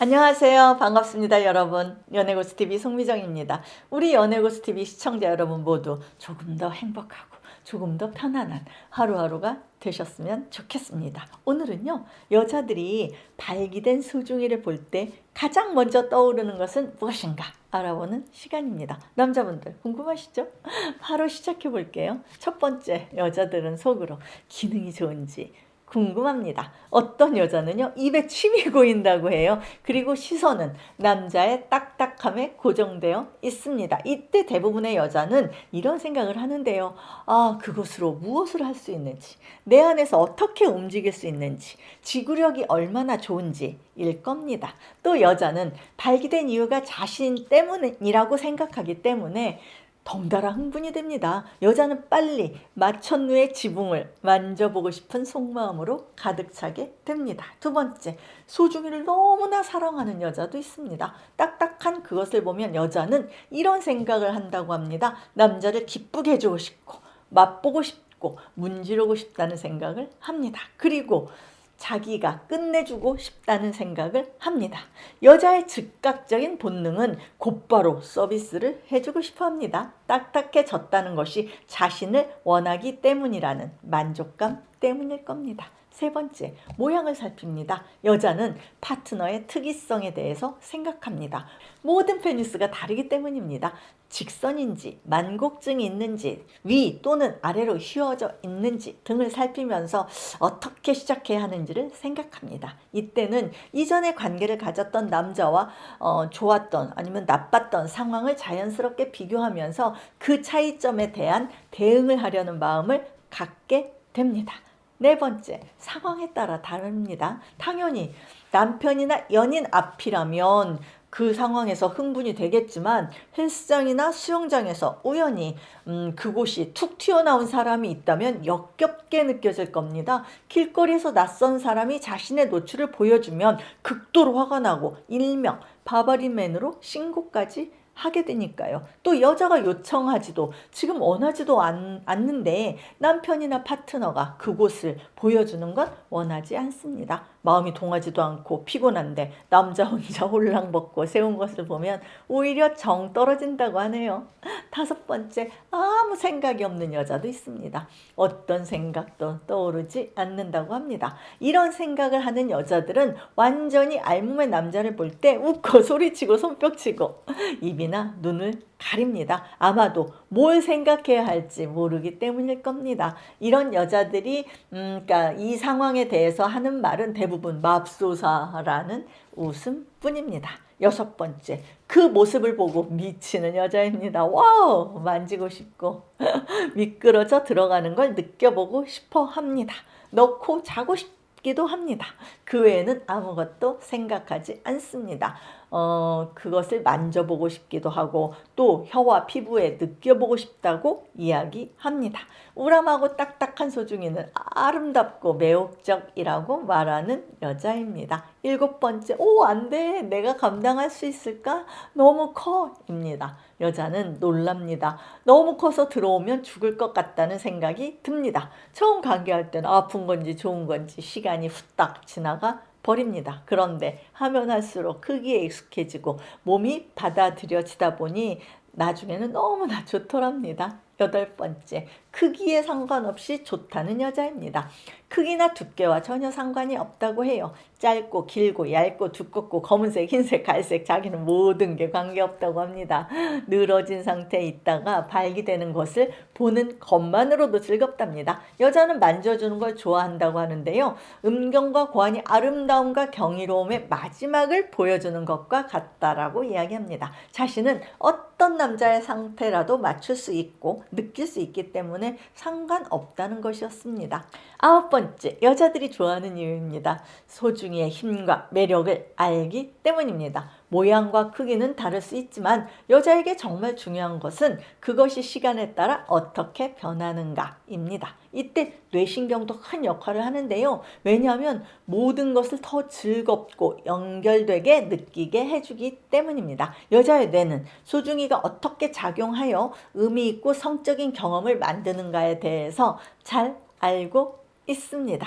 안녕하세요. 반갑습니다, 여러분. 연애고스TV 송미정입니다. 우리 연애고스TV 시청자 여러분 모두 조금 더 행복하고 조금 더 편안한 하루하루가 되셨으면 좋겠습니다. 오늘은요, 여자들이 발기된 소중이를 볼 때 가장 먼저 떠오르는 것은 무엇인가 알아보는 시간입니다. 남자분들 궁금하시죠? 바로 시작해 볼게요. 첫 번째, 여자들은 속으로 기능이 좋은지 궁금합니다. 어떤 여자는요, 입에 침이 고인다고 해요. 그리고 시선은 남자의 딱딱함에 고정되어 있습니다. 이때 대부분의 여자는 이런 생각을 하는데요. 아, 그것으로 무엇을 할 수 있는지, 내 안에서 어떻게 움직일 수 있는지, 지구력이 얼마나 좋은지일 겁니다. 또 여자는 발기된 이유가 자신 때문이라고 생각하기 때문에 덩달아 흥분이 됩니다. 여자는 빨리 마천루의 지붕을 만져보고 싶은 속마음으로 가득 차게 됩니다. 두 번째, 소중이를 너무나 사랑하는 여자도 있습니다. 딱딱한 그것을 보면 여자는 이런 생각을 한다고 합니다. 남자를 기쁘게 해주고 싶고 맛보고 싶고 문지르고 싶다는 생각을 합니다. 그리고 자기가 끝내주고 싶다는 생각을 합니다. 여자의 즉각적인 본능은 곧바로 서비스를 해주고 싶어 합니다. 딱딱해졌다는 것이 자신을 원하기 때문이라는 만족감 때문일 겁니다. 세 번째, 모양을 살핍니다. 여자는 파트너의 특이성에 대해서 생각합니다. 모든 페니스가 다르기 때문입니다. 직선인지 만곡증이 있는지 위 또는 아래로 휘어져 있는지 등을 살피면서 어떻게 시작해야 하는지를 생각합니다. 이때는 이전에 관계를 가졌던 남자와 좋았던 아니면 나빴던 상황을 자연스럽게 비교하면서 그 차이점에 대한 대응을 하려는 마음을 갖게 됩니다. 네 번째, 상황에 따라 다릅니다. 당연히 남편이나 연인 앞이라면 그 상황에서 흥분이 되겠지만 헬스장이나 수영장에서 우연히 그곳이 툭 튀어나온 사람이 있다면 역겹게 느껴질 겁니다. 길거리에서 낯선 사람이 자신의 노출을 보여주면 극도로 화가 나고 일명 바바리맨으로 신고까지 하게 되니까요. 또 여자가 요청하지도 지금 원하지도 않는데 남편이나 파트너가 그곳을 보여주는 건 원하지 않습니다. 마음이 동하지도 않고 피곤한데 남자 혼자 홀랑 벗고 세운 것을 보면 오히려 정 떨어진다고 하네요. 다섯 번째, 아무 생각이 없는 여자도 있습니다. 어떤 생각도 떠오르지 않는다고 합니다. 이런 생각을 하는 여자들은 완전히 알몸의 남자를 볼 때 웃고 소리치고 손뼉치고 입이나 눈을 가립니다. 아마도 뭘 생각해야 할지 모르기 때문일 겁니다. 이런 여자들이 그러니까 이 상황에 대해서 하는 말은 대부분 맙소사라는 웃음뿐입니다. 여섯 번째, 그 모습을 보고 미치는 여자입니다. 와우, 만지고 싶고 미끄러져 들어가는 걸 느껴보고 싶어 합니다. 넣고 자고 싶기도 합니다. 그 외에는 아무것도 생각하지 않습니다. 그것을 만져보고 싶기도 하고 또 혀와 피부에 느껴보고 싶다고 이야기합니다. 우람하고 딱딱한 소중이는 아름답고 매혹적이라고 말하는 여자입니다. 일곱 번째, 오, 안 돼. 내가 감당할 수 있을까? 너무 커. 입니다. 여자는 놀랍니다. 너무 커서 들어오면 죽을 것 같다는 생각이 듭니다. 처음 관계할 때는 아픈 건지 좋은 건지 시간이 후딱 지나가 버립니다. 그런데 하면 할수록 크기에 익숙해지고 몸이 받아들여지다 보니 나중에는 너무나 좋더랍니다. 여덟 번째, 크기에 상관없이 좋다는 여자입니다. 크기나 두께와 전혀 상관이 없다고 해요. 짧고 길고 얇고 두껍고 검은색, 흰색, 갈색 자기는 모든 게 관계없다고 합니다. 늘어진 상태에 있다가 발기되는 것을 보는 것만으로도 즐겁답니다. 여자는 만져주는 걸 좋아한다고 하는데요. 음경과 고환이 아름다움과 경이로움의 마지막을 보여주는 것과 같다라고 이야기합니다. 자신은 어떤 남자의 상태라도 맞출 수 있고 느낄 수 있기 때문에 상관없다는 것이었습니다. 아홉 번째, 여자들이 좋아하는 이유입니다. 소중이의 힘과 매력을 알기 때문입니다. 모양과 크기는 다를 수 있지만 여자에게 정말 중요한 것은 그것이 시간에 따라 어떻게 변하는가입니다. 이때 뇌신경도 큰 역할을 하는데요. 왜냐하면 모든 것을 더 즐겁고 연결되게 느끼게 해주기 때문입니다. 여자의 뇌는 소중이가 어떻게 작용하여 의미 있고 성적인 경험을 만드는가에 대해서 잘 알고 있습니다.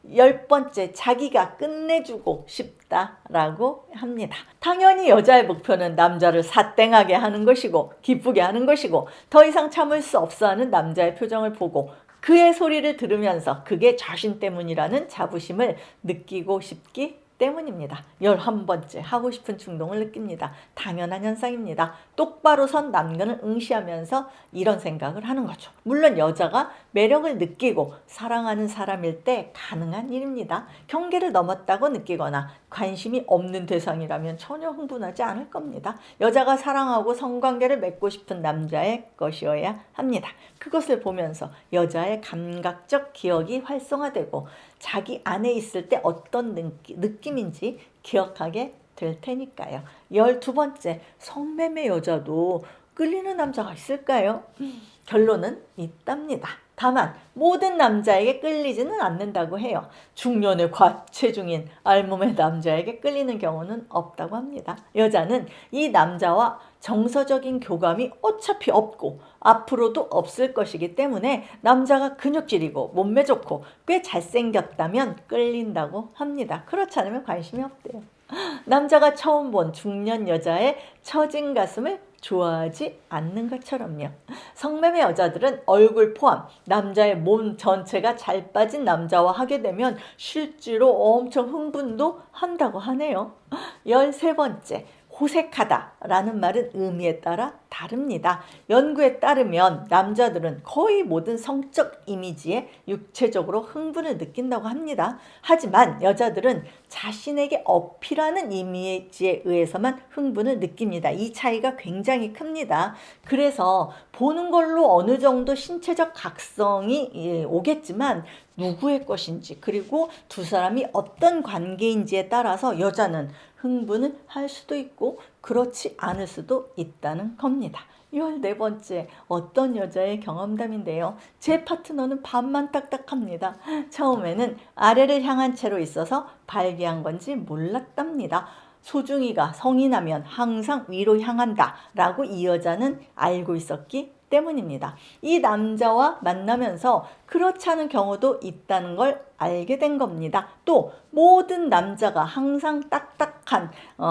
10번째, 자기가 끝내주고 싶다라고 합니다. 당연히 여자의 목표는 남자를 사땡하게 하는 것이고 기쁘게 하는 것이고 더 이상 참을 수 없어 하는 남자의 표정을 보고 그의 소리를 들으면서 그게 자신 때문이라는 자부심을 느끼고 싶기 때문입니다. 11번째, 하고 싶은 충동을 느낍니다. 당연한 현상입니다. 똑바로 선 남녀는 응시하면서 이런 생각을 하는 거죠. 물론 여자가 매력을 느끼고 사랑하는 사람일 때 가능한 일입니다. 경계를 넘었다고 느끼거나 관심이 없는 대상이라면 전혀 흥분하지 않을 겁니다. 여자가 사랑하고 성관계를 맺고 싶은 남자의 것이어야 합니다. 그것을 보면서 여자의 감각적 기억이 활성화되고 자기 안에 있을 때 어떤 느낌인지 기억하게 될 테니까요. 12번째, 성매매 여자도 끌리는 남자가 있을까요? 결론은 있답니다. 다만 모든 남자에게 끌리지는 않는다고 해요. 중년의 과체중인 알몸의 남자에게 끌리는 경우는 없다고 합니다. 여자는 이 남자와 정서적인 교감이 어차피 없고 앞으로도 없을 것이기 때문에 남자가 근육질이고 몸매 좋고 꽤 잘생겼다면 끌린다고 합니다. 그렇지 않으면 관심이 없대요. 남자가 처음 본 중년 여자의 처진 가슴을 좋아하지 않는 것처럼요. 성매매 여자들은 얼굴 포함 남자의 몸 전체가 잘 빠진 남자와 하게 되면 실제로 엄청 흥분도 한다고 하네요. 13번째, 호색하다라는 말은 의미에 따라 다릅니다. 연구에 따르면 남자들은 거의 모든 성적 이미지에 육체적으로 흥분을 느낀다고 합니다. 하지만 여자들은 자신에게 어필하는 이미지에 의해서만 흥분을 느낍니다. 이 차이가 굉장히 큽니다. 그래서 보는 걸로 어느 정도 신체적 각성이 오겠지만 누구의 것인지 그리고 두 사람이 어떤 관계인지에 따라서 여자는 흥분을 할 수도 있고 그렇지 않을 수도 있다는 겁니다. 14번째, 어떤 여자의 경험담인데요. 제 파트너는 반만 딱딱합니다. 처음에는 아래를 향한 채로 있어서 발기한 건지 몰랐답니다. 소중이가 성이 나면 항상 위로 향한다 라고 이 여자는 알고 있었기 때문입니다. 이 남자와 만나면서 그렇지 않은 경우도 있다는 걸 알게 된 겁니다. 또 모든 남자가 항상 딱딱한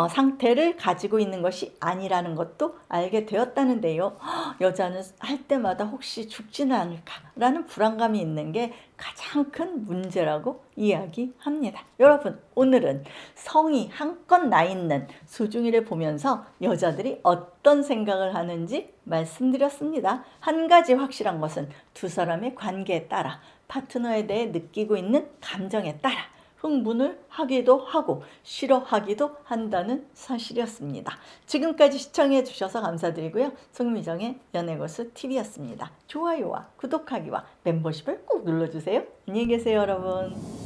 상태를 가지고 있는 것이 아니라는 것도 알게 되었다는데요. 여자는 할 때마다 혹시 죽지는 않을까라는 불안감이 있는 게 가장 큰 문제라고 이야기합니다. 여러분, 오늘은 성이 한껏 나 있는 수중이를 보면서 여자들이 어떤 생각을 하는지 말씀드렸습니다. 한 가지 확실한 것은 두 사람의 관계에 따라 파트너에 대해 느끼고 있는 감정에 따라 흥분을 하기도 하고 싫어하기도 한다는 사실이었습니다. 지금까지 시청해 주셔서 감사드리고요. 송미정의 연애고수 TV였습니다. 좋아요와 구독하기와 멤버십을 꼭 눌러주세요. 안녕히 계세요, 여러분.